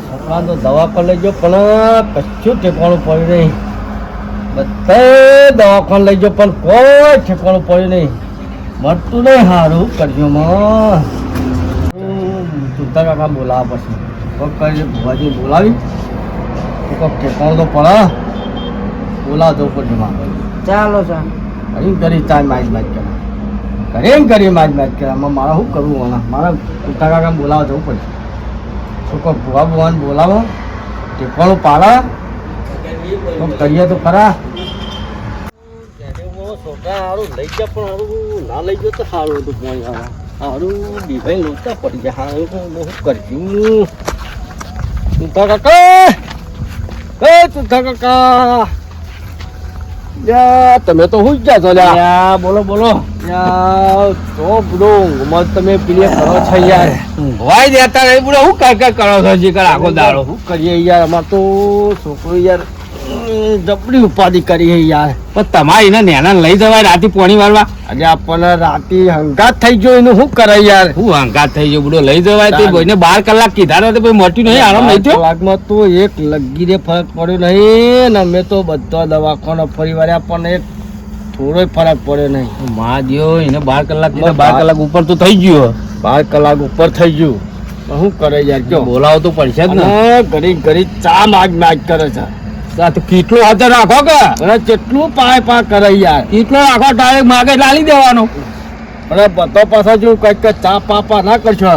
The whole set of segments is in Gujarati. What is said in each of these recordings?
છોકરા તો દવા પર લઈ ગયો પણ કશું ઠેકાણું પડ્યું નહીં. બધે દવાખાને લઈ ગયો પણ કોઈ ઠેકાણું પડ્યું નહીં. મળતું નહીં. સારું કરજો માં સુતા કાકા બોલાવા પછી કોક કરી ભુવાજી બોલાવી કોક ઠેકાણું તો પડે બોલાવ જવું પડશે માં. ચાલો ચાલો કરી ચાય માજ કરી માજ કર્યા મારે શું કરવું હોના મારે સુતા કાકા બોલાવા જવું પડશે. શું કોક ભુવા ભુવાને બોલાવો ઠેકાણું પાડા કોક કરીએ તો ખરા. છોકરા સારું લઈ ગયા પણ સારું ના લઈ ગયો તો સારું હતું. પાણી સારું બીભાઈ લોચા પડી ગયા. સારું બહુ કરશું. સુતા કાકા સુતા કાકા તમે તો હું જ છો લ્યા. બોલો બોલો તો બધો તમે પેલી કરો છો યાર. ભાઈ દેતા નહીં બુડો હું કઈ કરો છો જી કર આખો દાડો. શું કરીએ યાર અમાર તો છોકરો યાર જબરી ઉપાધિ કરી યાર. પણ તમારે એને નેના લઈ જવાય રાતે પોણી વાળવા. આજે આપણને રાતે હંગાત થઈ ગયો એનું શું કરે યાર. હું હંગાત થઈ ગયો બુડો લઈ જવાય તે ભાઈને 12 કલાક કીધા તો પછી મોટી નહીં આરામ નહીં થયો. કલાકમાં તો એક લગીરે ફરક પડ્યો નહીં ને અમે તો બધા દવાખાનો ફરી વાળ્યા પણ એક થોડો ફરક પડ્યો નહીં. માં દિયો એને 12 કલાક કીધા 12 કલાક ઉપર તો થઈ ગયો. 12 કલાક ઉપર થઈ ગયું. શું કરે યાર કયો બોલાવો તો પડશે જ ને. ઘડી ચા માગ કરે છે. તો કેટલો હાજર રાખો કે કેટલું પા કરે યાર. કેટલો રાખો ડાયરેક્ટ માગે ડાલી દેવાનો. અરે બધો પાછા જો કઈક ચા પાપા ના કરશો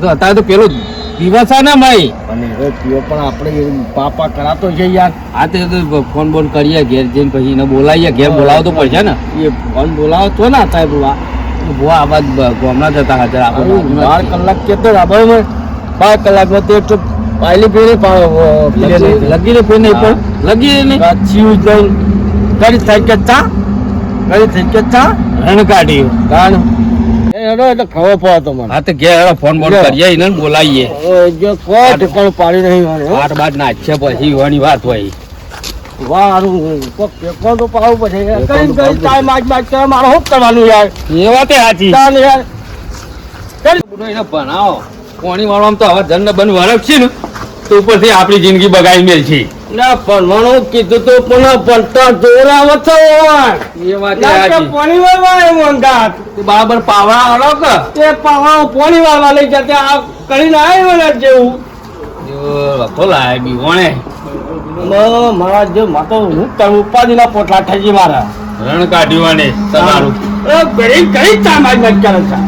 તો અત્યારે તો પેલો દિવસ ને ભાઈ અને હવે પીઓ પણ આપણે પાપા કરાતો છે યાર. હા તે ફોન બોન કરીએ ઘેર જઈને પછી એને બોલાવીએ. ઘેર બોલાવો તો પડશે ને. એ ફોન બોલાવો છો ને સાહેબ બુઆ આવાજ ગામના જતા હાજર આપણે 12 કલાક કેતો રાબર 12 કલાકમાં તો એક તો પાયલી ફેરે લગી રે ફેર નહીં પણ લગી નહીં છીવું જ નહીં. કરી થઈ કે ચા રણ કાઢી ગાણ એનો એટલે ખબર પડે તો મને. હા તો ઘેર ફોન બોન કરીએ એને બોલાવીએ. જો કોઈ ઠેકાણું પાડી નહીં મને. 8 બાદ નાખશે પછી વાની વાત હોય. વારું કોક ઠેકાણું તો પાડવું પડશે. કરી ચાય માજ કરે મારે શું કરવાનું યાર. એ વાતે સાચી ચાલ યાર એને ભણાવો. પાણી વાળવામાં તો હવે જન્મ બન વરખ છે ને તો ઉપરથી આપણી જિંદગી બગાડી મેલ છે. ના ભણવાનું કીધું તો પણ ભણતા જોરાવ છો એ વાત પાણી વાળવા મંગાત બરાબર પાવડા વાળો કે તે પાવા પાણી વાળવા લઈ જતા આ કરીને આવ્યો ને જેવું લખો લાય બી વણે મારા જે માતો હું કરું ઉપાધિના પોટલા થઈ ગઈ મારા રણ કાઢ્યું તમારું ઘડી ચામાજ મત કરે છે.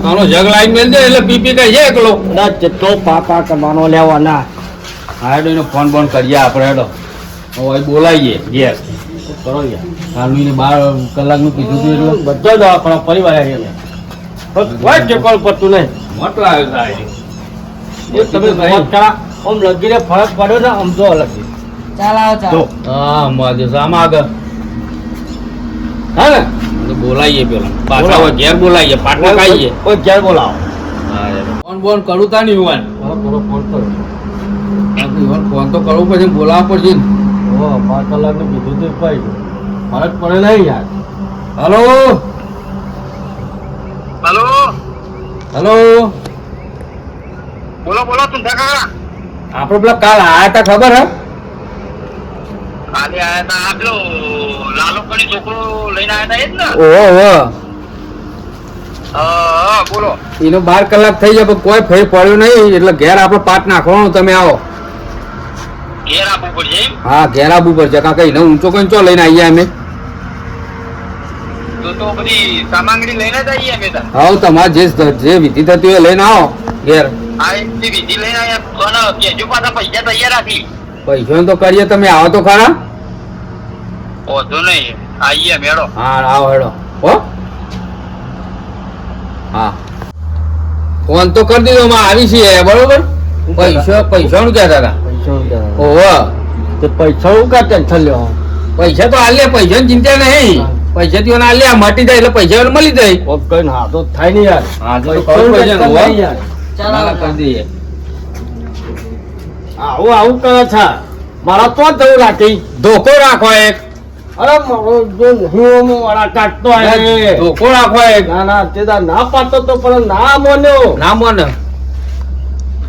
આનો જગ લાઈન મેલ દે એટલે પીપી કઈ છે એકલો ના જેટલો પાપા કરવાનો લેવાના. હા એને ફોન બોન કરીએ આપણે હેડો હવે બોલાવીએ ઘેર કરો યાર. હાલવીને 12 કલાકનું કીધું હતું એટલે બધો દવાખાનો પરિવાર આવી કોઈ ઠેકાણ પડતું નહીં. મોટલા આવે એ તમે વાત કરા આમ લગીને ફરક પડ્યો ને આમ જો અલગ ચાલો ચાલો હા મહાદેવ આમાં આગળ હા ને બોલાવીએ પેલા પાછા ઘેર બોલાવીએ પાટલા ખાઈએ કોઈ ઘેર બોલાવો. ફોન બોન કરું તા ને યુવાન ફોન કરો ફોન તો કરવું પડશે બોલાવવા પડશે ને. 5 કલાકનું કીધું તો ભાઈ ફરક પડે નહીં યાર. હલો બોલો તુંધા કાકા. આપડે પેલા કાલ આયા તા ખબર હે કાલે આયા તા આ પેલો લાલો કણી છોકરો લઈને આયા તા એ જ ને. ઓહો હા બોલો. એનો 12 કલાક થઈ જાય પણ કોઈ ફેર પડ્યો નહીં એટલે ઘેર આપડે પાટ નાખવાનું. તમે આવો ઘેર આપવું પડશે એમ. હા ઘેર આવવું પડશે કારણ કે એને ઊંચો કઈ ચો લઈને આવીએ અમે. તો બધી સામગ્રી લઈને જ આવીએ અમે તા. હા તમારે જે વિધિ થતી હોય લઈને આવો ઘેર. આ એટલી વિધિ લઈને આયા કોને કેજો પાછા પૈસા તૈયાર રાખી. પૈસા તો કરીએ તમે આવો તો ખરા. ઓધો નહીં આવીએ મેળો. હા આવો હેડો હો. હા ફોન તો કરી દીધો માં આવી છીએ બરોબર. પૈસાનું કહેતા હતા. ઓહો તે પૈસા હું કા ટેન્શન લેવા. પૈસા તો હાલે પૈસાની ચિંતા નહીં. પૈસા થી હાલે મટી જાય એટલે પૈસા મળી જાય. કઈ હા તો થાય નહીં યાર. હા તો કરવું પડશે ને હો. ચાલો કરી દઈએ. આવું કરે છે મારા તો જવું રાખી ધોકો રાખો એક. અરે હું વાળા કાઢતો ધોકો રાખો એક. ના તે ના પાડતો તો પણ ના મોન્યો ના મોને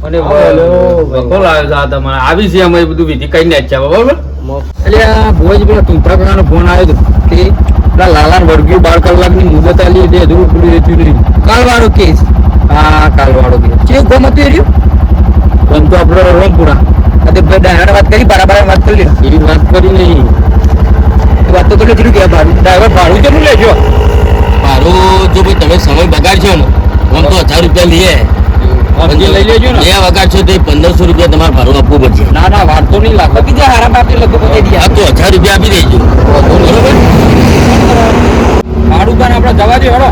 અને બોલો, વખો લાવ્યો છે આ તમારે આવી છે અમે બધું વિધિ કરીને જ છે બરોબર મોક. એટલે આ ભુવાજી પેલા તુંતા કાકાનો ફોન આવ્યો હતો કે પેલા લાલાને વળગ્યું 12 કલાકની મુદત આલી એટલે હજુ પેલું રહેતું નહીં. કાલવાળો કેસ હા કાલવાળો કે કેવું ગમ હતું એ રહ્યું પણ તો આપણો રોમપુરા આ તો ભાઈ ડાયરેક્ટ વાત કરી બરાબર વાત કરી લે એવી વાત કરી નહીં. વાત તો કરી કે ભાડું ડ્રાઈવર ભાડું કેટલું લેજો? મારું જો ભાઈ તમે સમય બગાડશો ને આમ તો 1000 રૂપિયા લઈએ સમજી લઈ લેજો ને. બે વગાડશો તો 1500 રૂપિયા તમારે ભાડું આપવું પડશે ના ના વાત તો નહીં લાગે. બીજા હારા બાપે લગભગ પતાઈ આ દીધા તો 1000 રૂપિયા આપી દેજો બરોબર ભાડું પણ આપણે જવા દે હેડો.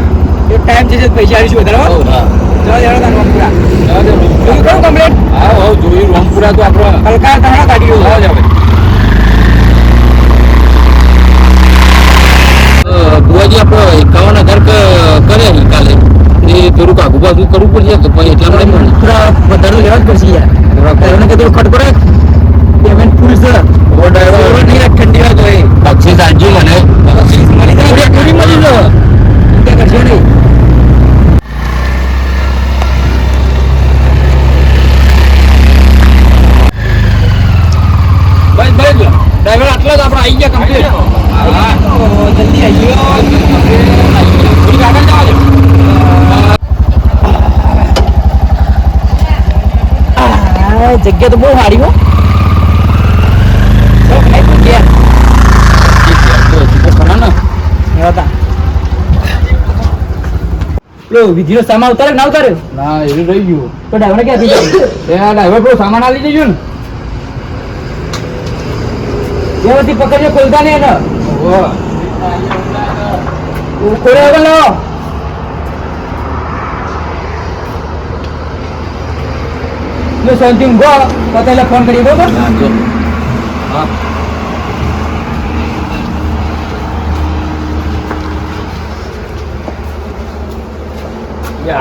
એ ટાઈમ છે પૈસા આવીશું વધારે હો હા જવા દેવાનો તાર પૂરા જવા દે. જોયું કરું કમ્પ્લેટ હા હો જોયું રોમપુરા તો આપણો હલકા તારા કાઢી જવા જ આવે. બુવાજી આપણો 51,000 કરે કાલે એ થોડુંક આગુ પાછું કરવું પડશે તો પછી એટલા માટે મળે થોડા વધારે લેવા જ પડશે યાર ડ્રાઈવરને કીધું ખટ પડે પેમેન્ટ ફૂલ છે ડ્રાઈવર નહીં ઠંડી વાત હોય બક્ષીસ આપજો મને મળી જાય થોડી મળી લો ચિંતા કરશો નહીં બસ બસ ડ્રાઈવર આટલા જ આપણે આવી ગયા કમ્પ્લીટ. હા જલ્દી આવ્યો થોડીક આગળ જવા દે. જગ્યા તો બહુ સારી હો ખરા ને પેલો વિધિનો સામાન ઉતારે ના ઉતારે ના એવું રહી ગયું. તો ડ્રાઈવરને ક્યાં આપી જાય એ આ ડ્રાઈવર પેલો સામાન આલી દેજો ને. વ્યવસ્થિત પકડજો ખોલતા નહીં એને ઓહો. ખોલે વગર લો લો શાંતિ ઊંઘો પતાઈને ફોન કરી બરોબર હા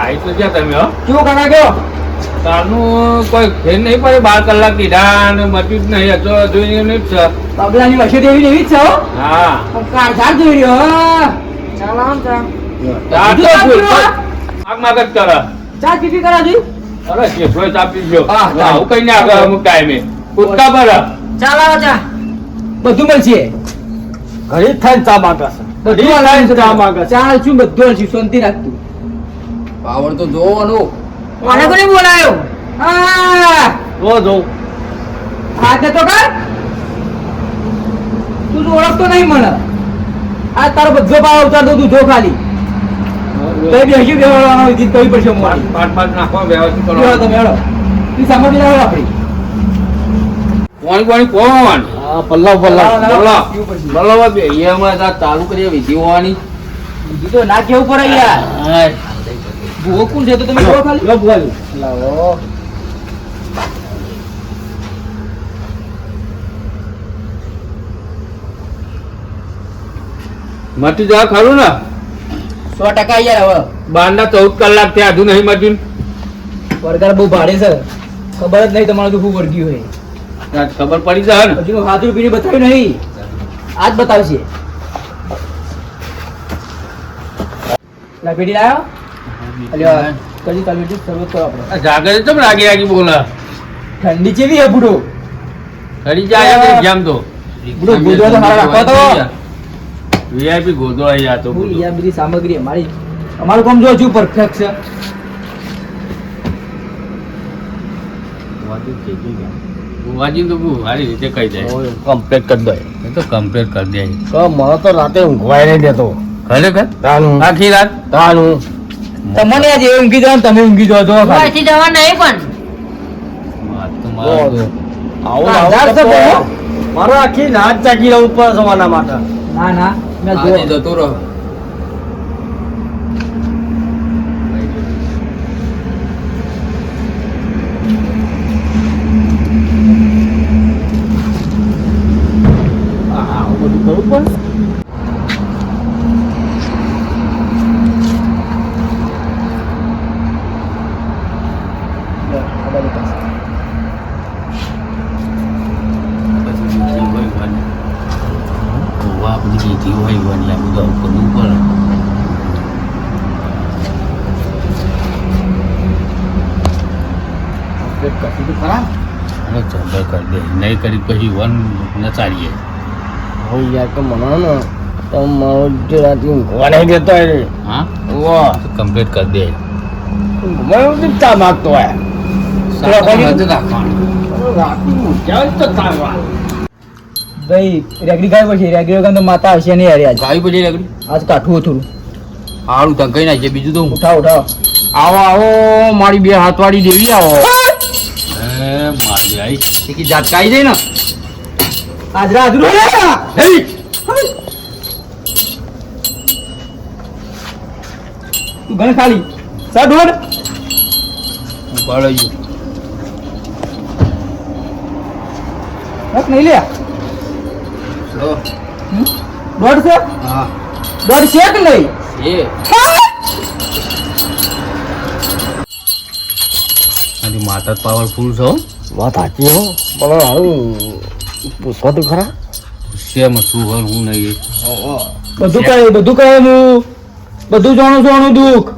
આઈ તો ક્યાં તમે હો? કેવું કાકા ગયો તારનું કોઈ ફેર નહીં પડે. 12 કલાક કીધા અને મટ્યું જ નહીં. હજુ જોઈને નહીં જ છે. પગલાની વચ્ચે એવી ને એવી જ છે હો હા કાઢ જોઈ રહ્યો ચાલો આમ ચા ચાર તો ફૂલ. આગ માગ જ કરે. ચા કેટલી કરા દી અરે જેટલો ચાપી ગયો. હા, આવું કઈ ના આગળ અમુક ટાઈમે કૂદકા પર ચાલો ચા બધું મળશે ઘડી થઈને ચા માગે છે. બધું થઈને ચા માગે છે. ચાલ છું બધું મળશે શાંતિ રાખતું પાવર તો જોવાનું. કોને કોને બોલાયો હા જો જો હાથે તો કર તું તો ઓળખતો નહીં મને આ તારો બધો પાવ ઉતારતો તું જો ખાલી તઈ બેસી બેવાનો વિધિ તઈ પડશે મોડી પાટ પાટ નાખવા વ્યવસ્થિત બેહો કરો. તમે હેડો તું સામગ્રી લાવો આપણી કોણ કોણ હા પલ્લવ પલ્લવ બોલો બોલો બે હમણાં ચાલુ કરીએ વિધિ હોવાની. વિધિ તો ના કેવું પડે યાર ભૂવો કોણ છે તો તમે જો ખાલી લો ભુવાજી. લાવો મટી જા ખરું ને? 100% યાર હવે 12 ના 14 કલાક થયા હજુ નહીં મટ્યું. વરગાર બહુ ભાડે છે ખબર જ નહીં તમારું તો શું વર્ગ્યું હોય આજ ખબર પડી જાય ને. હજુ 7 રૂપિયાની બતાવ્યું નહીં આજ બતાવશે પેટી લાવ્યો અલ્યા કદી કાલવેટી શરૂઆત કરો આપણે આ જાગર ચમ રાગી રાગી બોલા. ઠંડી ચેવી હે બુડો ખરી જાય આપણી જેમ તો. બુડો ગોદવા તો હારા રાખો તો વીઆઈપી ગોદો અહીંયા તો ફૂલ બોલો. યાર બધી સામગ્રી અમારી અમારું કામ જો હજુ પરફેક્ટ છે બુવાજી તો બહુ સારી રીતે કહી જાય. કમ્પ્લીટ કરી દો. એ તો કમ્પ્લીટ કરી દે. તો મને તો રાતે ઊંઘવાય નહીં દેતો. ખરેખર તાનું આખી રાત તાનું તમને આજે ઊંઘી જાવ તમે ઊંઘી જાવ તો અહીંથી જવા નહીં પણ વાત તો જો, મારો. જો. આવું આધાર આવું છે કરતો. બહુ. મારો આખી રાત જાગી રહું પર જવાના માટે. ના ના મેં જો આજે જતો રહો. આવું બધું કરવું પડે. પછી બીજી હોય વાની. ગોવા બધી બીજી હોય વાની. આ બધું આવું કરવું પડે. કમ્પ્લીટ કરી દીધું ખરા હવે ચંદર કરી દે નહીં કરી પછી વન નચારીએ હું યાર કે મને ને તો મારો જે રાતે ઊંઘવા નહીં દેતો હોય રે હા વાહ કમ્પ્લીટ કરી દે ઊંઘવા એવું ચા માગતો હોય રાખવાનું ભાઈ રેગડી ગાય પછી રેગડી વગર તો માતા હશે નહીં યાર આજ ગાવી પછી રેગડી આજ કાઠું થોડું સારું ધંકાઈ નાખીએ બીજું તો હું ઉઠાવ ઉઠાવ આવો આવો મારી બે હાથવાળી દેવી આવો મારી આઈ એકી જાતકાઈ જાય ને આજરા આજરું રે હે તું ગણ ખાલી સા દોડ ઉપાડો ગયો રખ નહીં લે દોડ છે હા દોડ છે કે નહીં એ આની માતા પાવરફુલ છો વાત સાચી હો પણ હારું પૂછવા તો ખરા શેમ શું હર હું નહીં બધું કહે હું બધું જાણું દુઃખ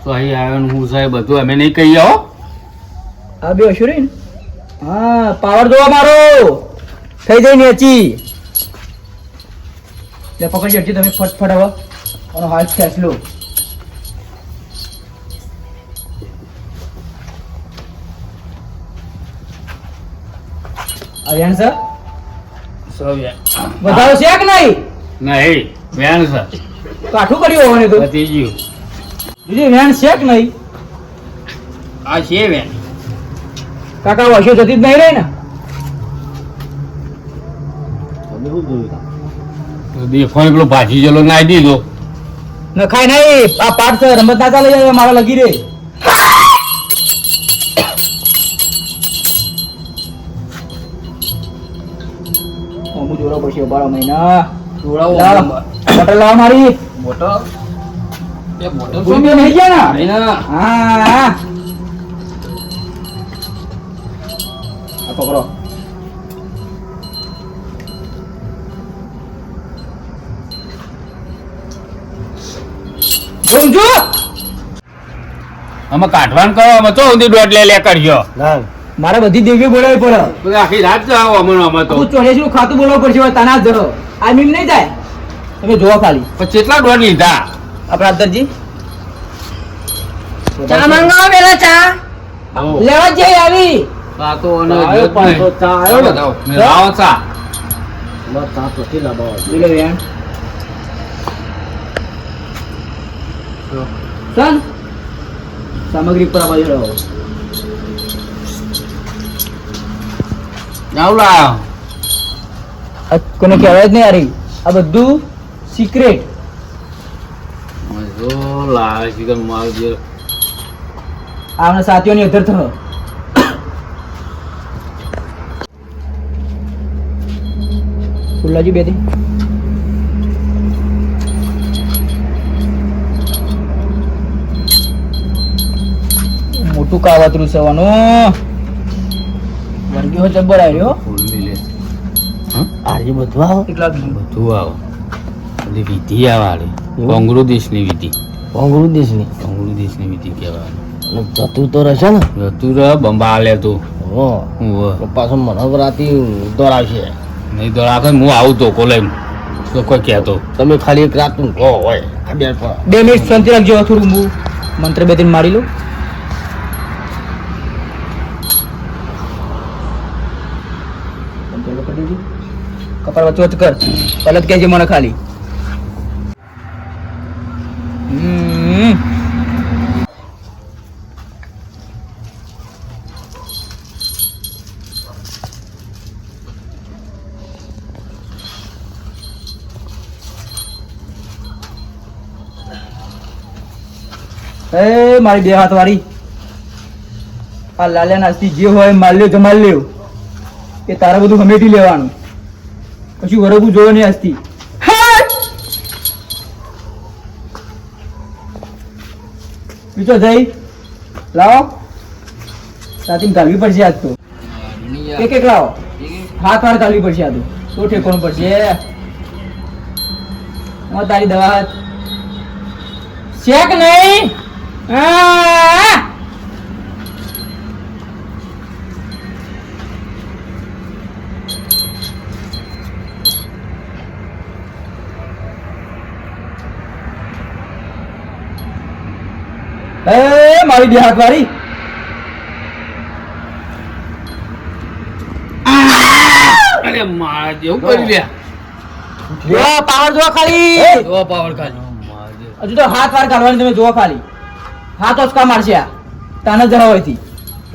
તો અહીં આવ્યો ને હું સાહેબ બધું અમે નહીં કહી આવો આ બે અશુરી હા પાવર જોવા મારો થઈ જાય નેચી લે પકડી જડજી તમે ફટફટ હવે અને હાથ ખેંચ લો આવ્યા સર વધારો છે કે નહીં નહીં વેણ છે કાઠું કર્યું હોવાને તો પતી ગયું બીજી વેણ છે કે નહીં આ છે વેણ કાકા વાસ્યો જતી જ નહીં રહી ને તમે શું જોયું દેખો પેલો ભાજી જેલો નાઈ દીધો નખાય નહીં આ પાઠ છે રમત ના ચાલે જાય મારા લગી રે હું જોડો પછી બારો મહિના જોડાવો લાવ બોટલ લાવ મારી મોટો એ મોટો ભૂલી નહીં ગયા ને નહીં ના હા આ પકડો જોજો અમે કાઢવાનું કરો અમે તો ઊંધી દોઢ લે કરજો ના મારે બધી દેવીઓ બોલાવી પડે તો આખી રાત જાઓ અમે અમે તો તું ચોર્યાસી ખાતું બોલાવવું પડશે હવે તને જ ધરો આ મીમ નહીં જાય તમે જોવો ખાલી પણ કેટલા દોઢ લીધા આપણા અંતરજી ચા મંગાવો પેલા ચા લેવા જ જઈ આવી આ તો અને આવ્યો જોત નહીં. 500 ચા આવ્યો ને. લાવો, લાવો ચા બસ ચા પછી લાવવા બોલો વેણ ચાલ સામગ્રી પર બાજુ રહો આવું લાવો કોને કહેવાય જ નહીં યાર આ બધું સિક્રેટ જો લાવે છે કે માલ જે આપણા સાથીઓની અધર થયો ખુલ્લાજી બેથી મોટું કાવતરું છે વાનું વર્ગીઓ જબ્બર આવ્યો ફૂલ મિલે આજે બધું આવો કેટલા બીજું બધું આવે બધી વિધિ આવે આલે કોંગ્રુ દેશની વિધિ કોંગરૂ દેશની કોંગ્રુ દેશની વિધિ કહેવાય અને જતું તો રહેશે ને જતું રહ બંબા આલે તું હો હું તો પાછો મને રાતી દોડાવશે નહીં તો રાખે હું આવું તો કોલેમ તો કોઈ કહેતો તમે ખાલી એક રાત કહો હોય ખબર પડે 2 મિનિટ શાંતિ રાખજો થોડું હું મંત્ર બે દિન મારી લઉં કપાળ વચ્ચે વચ્ચે કર પલટ કહેજે મને ખાલી એ મારી બે હાથ વાળી આ લાલ્યા નાસ્તી જે હોય માલ લ્યો જમાલ લ્યો એ તારે બધું હમેટી લેવાનું પછી વરગું જોવો નહીં હસતી બીજો જઈ લાવો સાથી ગાલવી પડશે આજ તો એક એક લાવો હાથ વાર ગાલવી પડશે આ તો ઠેકોણ પડશે તારી દવા શેક નહીં મારી બે હાથ વાળી અરે મારા જેવું કરી લે જો પાવર જો ખાલી જો પાવર ખાલી હજુ તો હાથ વાર કાઢવાની તમે જો ખાલી હાથ ઓછકા મારશે આ તાને જરા હોયથી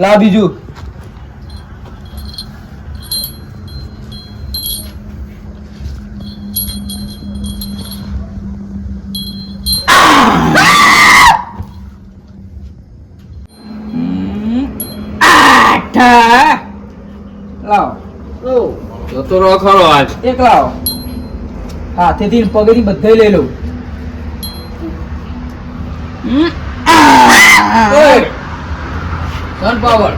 લાવ બીજું લાવ જતો રહો ખરો આજ એક લાવ હાથેથી પગેથી બધે લઈ લઉં સન પાવર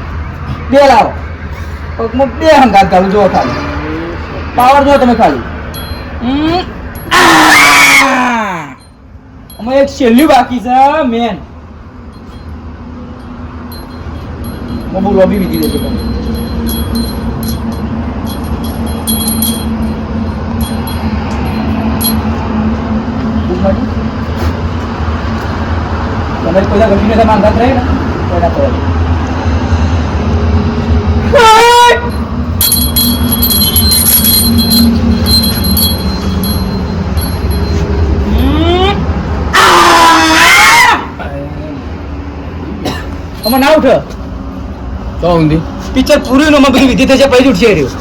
બે લાવ પગમાં બે હંગાત ગાલું જો ખાલી પાવર જો તમે ખાલી અમે એક છેલ્લું બાકી છે મેન બબુ લોબી બીજી દેજો તમે તમે પહેલા ગમીને તમે અંગાત રહે ને પહેલા તો અમે ના ઉઠ તો ઊંધી પિક્ચર પૂરું નો બધી વિધિ થશે પછી ઉઠશે રહ્યો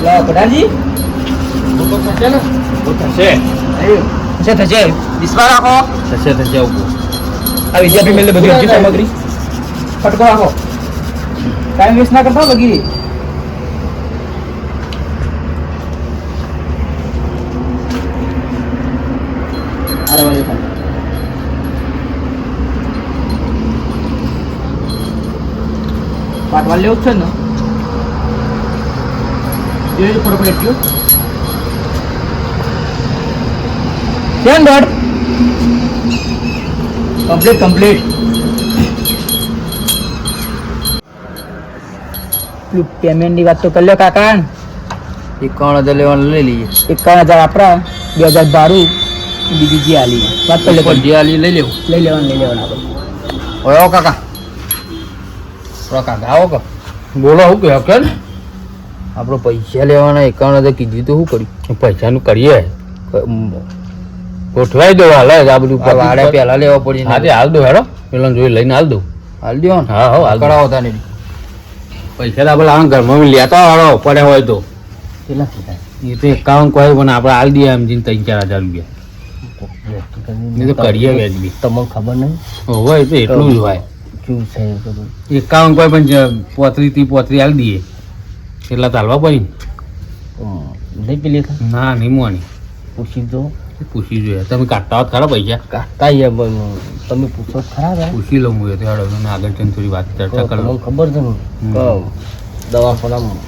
લા પડાજી તો થશે ને થશે થશે થશે વિશ્વાસ રાખો થશે ઉભો આ વિદ્યાપી મેલે બધી અરજી સામગ્રી ફટકો રાખો ટાઈમ વેસ્ટ ના કરતા લગી અરે વાલે પાટવા લેવું છે ને એ ફોટો પ્લેટ જો કેમ ડોટ કમ્પ્લીટ પેમેન્ટની વાત તો કરી લો કાકા 51,000 લેવાનું લઈ લઈએ 51,000 આપણા 2,000 ભાડું બીજી જે આલી વાત કરી લો જે આલી લઈ લેવું લઈ લેવાનું આપણે ઓય કાકા કાકા આવો બોલો શું કહે કે આપણે પૈસા લેવાના 51,000 કીધું તો શું કર્યું પૈસાનું કરીએ ગોઠવાઈ દો હાલ આ બધું વાડે પહેલા લેવા પડી આજે હાલ દો હેડો પેલા જોઈ લઈને હાલ દો હાલ દો ને હા હાલ કરાવો તા નહીં પૈસા તો આપણે આમ ઘરમાં લેતા વાળો પડ્યા હોય તો કેટલા થતા એ તો 51 કોઈ પણ આપણે હાલ દઈએ એમ જીને 3-4 હજાર રૂપિયા એ તો કરીએ વ્યાજબી તમને ખબર નહીં હોય તો એટલું જ હોય કેવું છે એ બધું 51 કોઈ પણ 35-30 હાલ દઈએ એટલા ચાલવા પડી નહીં પેલી ના નહીં મોની પૂછી દો પૂછી જોઈએ તમે કાઢતા હોત ખરા પૈસા કાઢતા તમે પૂછો ખરા ને પૂછી લઉં હું તો હેડો તમે આગળ જઈને થોડી વાત ચર્ચા કરો તમને ખબર છે ને દવાખાનામાં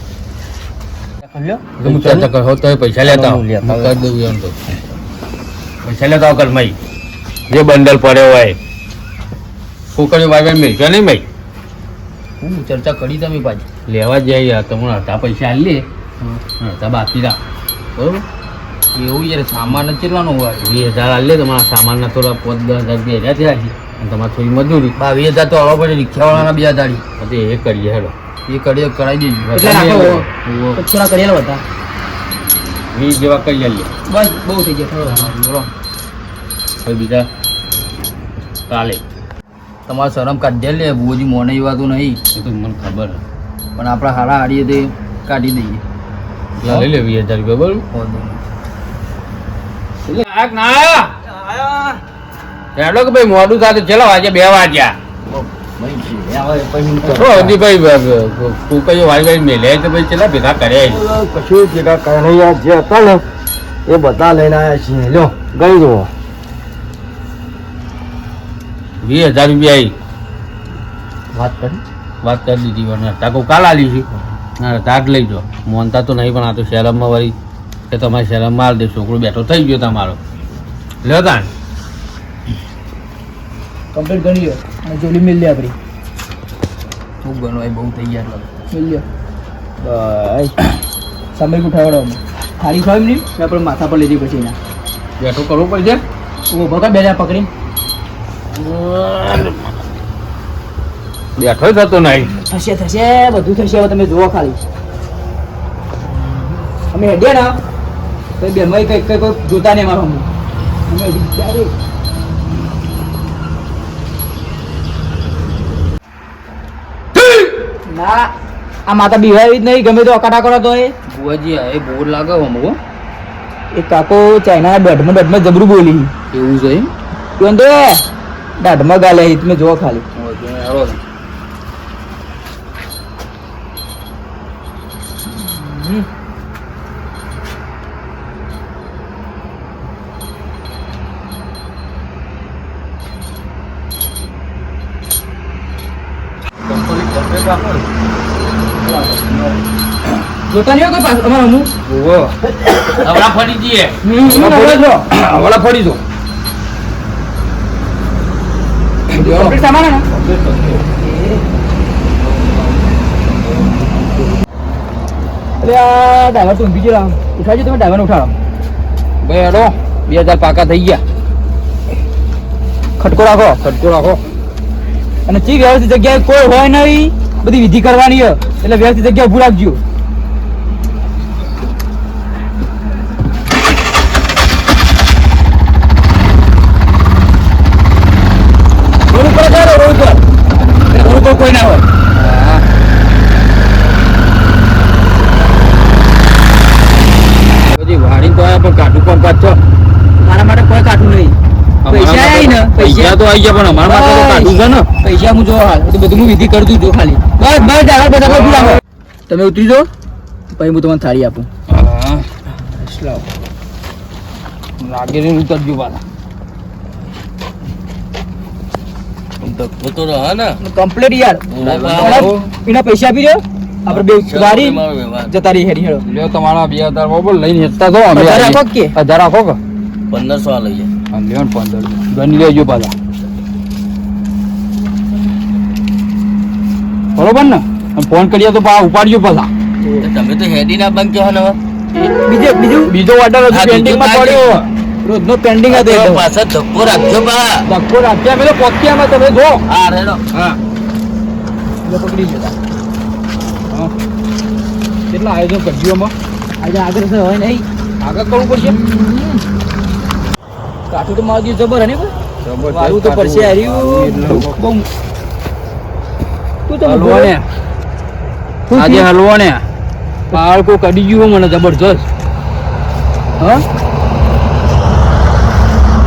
હું ચર્ચા કરો તો પૈસા લેતા હું લેતા હું કરી દઉં એમ તો પૈસા લેતા કર ભાઈ જે બંડલ પડ્યો હોય છોકરીઓ ભાઈ ભાઈ મેળવ્યા નહીં ભાઈ હું ચર્ચા કરી તમે પાછી લેવા જઈએ તમને અડધા પૈસા હાલ લે અડધા બાકી રાખ બરોબર એવું યાર સામાન જ કેટલાનો હોય 20,000 હાલ લે તમારા સામાનના થોડા 5-10,000 રૂપિયા થયા છે અને તમારે થોડી મજૂરી 22,000 તો હળવા પડે રિક્ષાવાળાના 2 દાડી એ કરીએ હેડો એ કરીએ કરાવી દેજો થોડા કરેલા હતા 20 જેવા કરી લઈએ બસ બહુ થઈ ગયા બોલો કોઈ બીજા કાલે તમારે શરમ કાઢી લે બુજી મોને વાતું નહીં એ તો મને ખબર પણ આપણા હારા હાડીએ તે કાઢી દઈએ લઈ લે 20,000 રૂપિયા બરોબર હેડો કે ભાઈ મોડું સાથે ચલો આજે 2 વાગ્યા કુકઈઓ વાઈ મેલે તો ભાઈ ચલા ભેગા કર્યા કશું ભેગા કનૈયા જે હતા ને એ બધા લઈને આવ્યા છીએ લ્યો ગઈ જુઓ 20,000 રૂપિયા વાત કરી દીધી પણ ટાકો કાલ આલી છે ના તાક લઈ જાઓ મોનતા તો નહીં પણ આ તો શહેરમાં વળી કે તમારે શહેરમાં માલ દે છોકરો બેઠો થઈ ગયો તમારો લ્યો તાણ કમ્પ્લીટ કરી લ્યો અને જોડી મિલ લે આપણી શું બનવાય બહુ થઈ ગયા મિલ લ્યો બસ સમય ઉઠાવડો અમે થાળી ખાવ નહીં આપણે માથા પર લીધી પછી એના બેઠો કરવો પડશે ઓ ભગત બે પકડી બેઠો થતો નહીં. થશે થશે બધું થશે હવે તમે જુઓ ખાલી અમે હેડ્યા ના તો બેનમાં કઈ કઈ કોઈ જોતા નહીં અમારો અમે direct. ના આ માતા બીવાય જ નહીં ગમે તો અકાટા કરો તો એ બુઆજી આ એ બોર લાગે હમો કાકો ચાઇના દઢમાં જબરું બોલી એવું છે એમ? તું તો દાઢમાં ગાલે તમે જુઓ ખાલી હેડો જોતા નહીં હોય કોઈ પાછું અમારું હું હમણાં ફરી જઈએ. હવાલા ફરી દો complete સામાન હે ને? અરે આ ડ્રાઈવર તો ઊંઘી ગયો. ઉઠાડજો તમે ડ્રાઈવરને ઉઠાડો. ભાઈ હેડો 2000 પાકા થઈ ગયા. ખટકો રાખો ખટકો રાખો. અને ચી વ્યવસ્થિત જગ્યાએ કોઈ હોય નહીં બધી વિધિ કરવાની છે એટલે વ્યવસ્થિત જગ્યા ઉભું રાખજો. રોડ ઉપર જાઓ, રોડ ઉપર. રોડ ઉપર કોઈ ના હોય. બધી વાડી તો આયા પણ કાઠું કોમ કાઢ છો. મારા માટે કોઈ કાઢું નહીં. પૈસા આવી ને પૈસા તો આવી ગયા પણ અમારા માટે તો કાઢું છે ને. પૈસા હું જો હાલ એ તો બધું હું વિધિ કરી દઉં જો ખાલી બસ બસ ડ્રાઈવર બધા ઉભી રાખો. તમે ઉતરી જાઓ પછી હું તમને થાળી આપું. હા લાવો. લાગે ને ઉતરજો પાછા. ધક્કો તો રહે ને. કમ્પ્લીટ યાર. એના પૈસા આપી દો આપણે બે ગાડી જતા રહી હેરી હેડો. લ્યો તમારા 2000 બરોબર લઈને હેચતા તો અમે 1000 રાખો કે? 1000 રાખો કે 1500 આ લઈ જાય. હા લ્યો ને 15 ગણી લેજો પાછા બરોબર ને ફોન કરીએ તો પાછા ઉપાડજો પાછા. તમે તો હેડી ના બંધ કહો ને હવે. બીજો ઓર્ડર હા, હજુ પેન્ડિંગ માં બીજો પડ્યો રોજનો પેન્ડિંગ હતો તો એટલે. પાછા ધક્કો રાખજો બા. ધક્કો રાખ્યા અમે તો પોક્યામાં તમે જો હા રેડો. હા એટલે પકડી જતા. હા. કેટલા આયોજન કરજો આમાં આજે આગળ છે હોય નહીં આગળ કરવું પડશે. કાઠું તો મારું દિવસ જબર હે ને કોઈ? જબરજસ્ત વાળું તો પડશે હાર્યું. બહુ તું તો હલવો ને આજે હલવો ને બાળકો કડી ગયું મને જબરજસ્ત. હા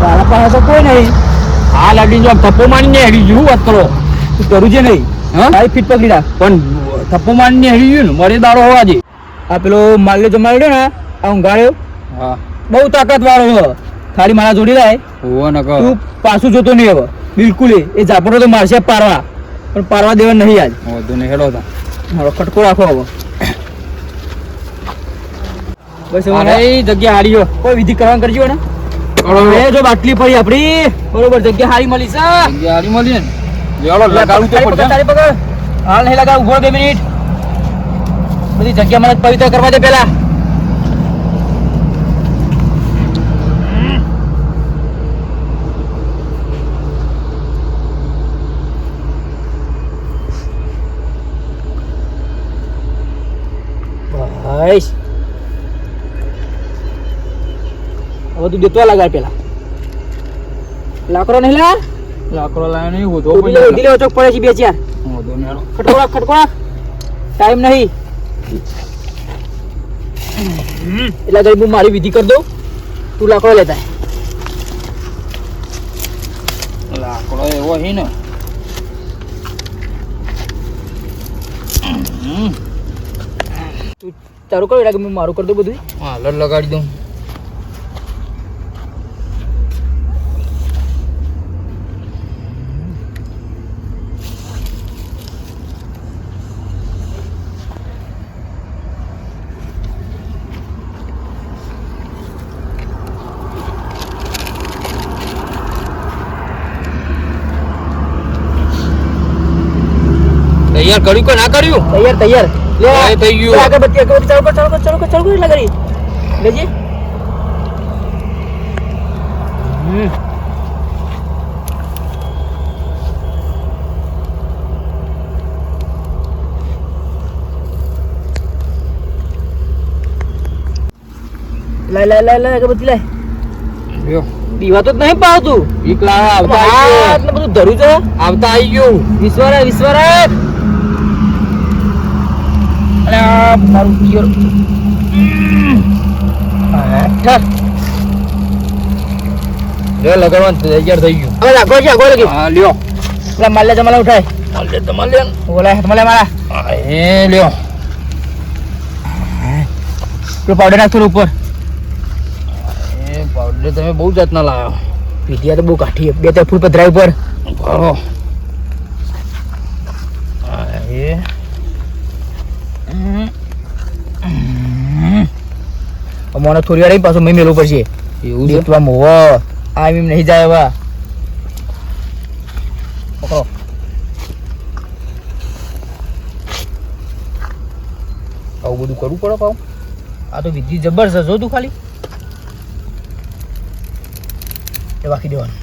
તારા પાસે તો કોઈ નહીં. આ લાડી જો થપ્પો મારીને હેડી ગયું વાત કરો તું કરું છે નહીં હા તારી ફીટ પકડી રાખ. પણ થપ્પો મારીને હેડી ગયું ને મરે દાડો હોવા દે. આ પેલો માલ્યો જમાડ્યો ને આ ઊંઘાડ્યો હા બહુ તાકાત વાળો છે. ખાલી મારા જોડી લાય હોવો ને કહો તું પાછું જોતો નહીં હવે બિલકુલ એ ઝાપડો તો મારશે પારવા પણ પારવા દેવા નહીં આજ. વધુ ને હેડો તા મારો ખટકો રાખો હવે બસ હવે અરે જગ્યા હારી જો કોઈ વિધિ કરવાનું કરજો ને કરો એ જો બાટલી પડી આપડી બરોબર જગ્યા હારી મળી છે. જગ્યા હારી મળી ને લેવડો લગાડવું તો તારી પકડ, પડશે. તારી પકડ. હાલ નહીં લગાવ ઉભો રહો 2 મિનિટ બધી જગ્યા મને પવિત્ર કરવા દે પેલા. બસ હવે તું દેતવા લગાડ પેલા લાકડો નહીં લા લાકડો લાવ્યો નહીં હોતો દિલે ચોક પડે છે 2-4 વધુ ને હેડો ખટકો રાખ ટાઈમ નહીં એટલે ગઈ હું મારી વિધિ કરી દઉં તું લાકડો લેતા આય. લાકડો એવો હી ને તું તારું કરો એટલે હું મારું કરી દઉં બધું. હાલ જ લગાડી દઉં. તૈયાર કર્યું કે ના કર્યું? તૈયાર લે હવે થઈ ગયું. લે, અગરબત્તી ચાલુ કર એટલે કરી લેજે. લાય અગરબત્તી લાય. લ્યો દીવાતો જ નહીં પાવતું. એક લાવા આવતા આવી ગયો. આટલું બધું ધર્યું છે. આવતા આવી ગયું. વિશ્વરાજ અરે આ મારું પિયર લ્યો લગાડવાનું તૈયાર થઈ ગયું. હવે આગળ છે આગળ લગી. હા લ્યો પેલા માલ્યા જમાલા ઉઠાય. તમારે ઓલા હાથમાં લે મારા. એ લ્યો પેલો પાવડર નાખ થોડું ઉપર. એ પાવડર તમે બહુ જાતના લાવ્યો. પીઠિયા તો બહુ કાઠી. 2-3 ફૂટ પધરાય ઉપર. ભરો એ મને થોડી વાર પાછું મેં મેલું પડશે. એવું છે. દેખવા મોહ આ એમ નહીં જાય હવે. પકડો. આવું બધું કરવું પડે પાછું. આ તો વિધિ જબરજસ્ત જો તું ખાલી એ વાકી દેવાનું.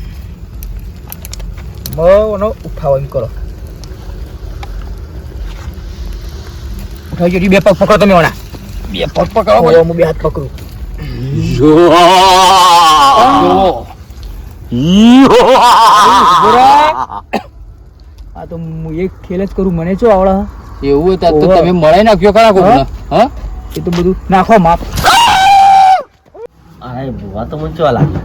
મનો ઉઠાવો એમ કરો. ઉઠાવી જો 2 પગ પકડો તમે ઓના. 2 પગ પકડો હું 2 હાથ પકડું. આ તો હું એક ખેલ જ કરું મને શું આવડે. એવું હોય તો તમે મળાઈ નાખ્યો ખરા કોકને. હા એ તો બધું નાખો માપ. અરે ભુવા તો મને ચો લાગે.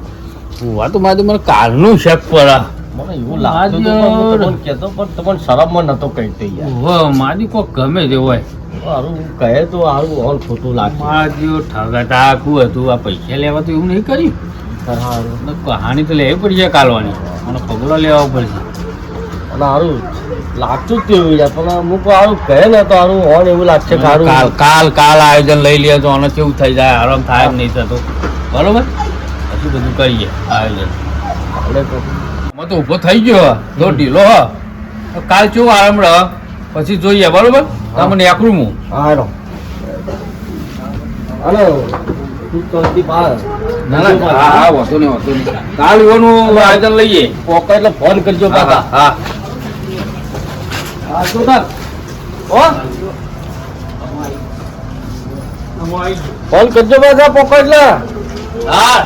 ભુવા તો મારે મને કાલનું શક પડે. મને એવું લાગતું હતું પણ હું તમને કહેતો પણ તમને શરમમાં નતો કહેતો યાર. મારી કોક ગમે તે હોય. હારું કહે તો હારું ઓલ ખોટું લાગે. મારી ઠગાટાકું હતું. આ પૈસા લેવા તો એવું નહીં કર્યું. હારું તો કહાની તો લેવી પડશે કાલવાની. મને પગલો લેવા પડશે. અને હારું લાગતું જ તેવું યાર પણ અમુક હારું કહે ને તો હારું હોન એવું લાગશે કે હારું કાલ આયોજન લઈ લે તો આને કેવું થઈ જાય. આરામ થાય જ નહીં થતો. બરોબર પછી બધું કરીએ આયોજન. આપણે તો અમે તો ઊભો થઈ ગયો. તો ઢીલો હ કાલ કેવું આરામ રહ પછી જોઈએ. બરોબર તમને એકરું હું. હારો હલો તું તો હતી બહાર. હા વાંધો નહીં વાંધો નહીં. કાલ એવાનું આયોજન લઈએ. પોકા એટલે ફોન કરજો કાકા. હા હા તો તાર હો ફોન કરજો કાકા પોકા એટલે હા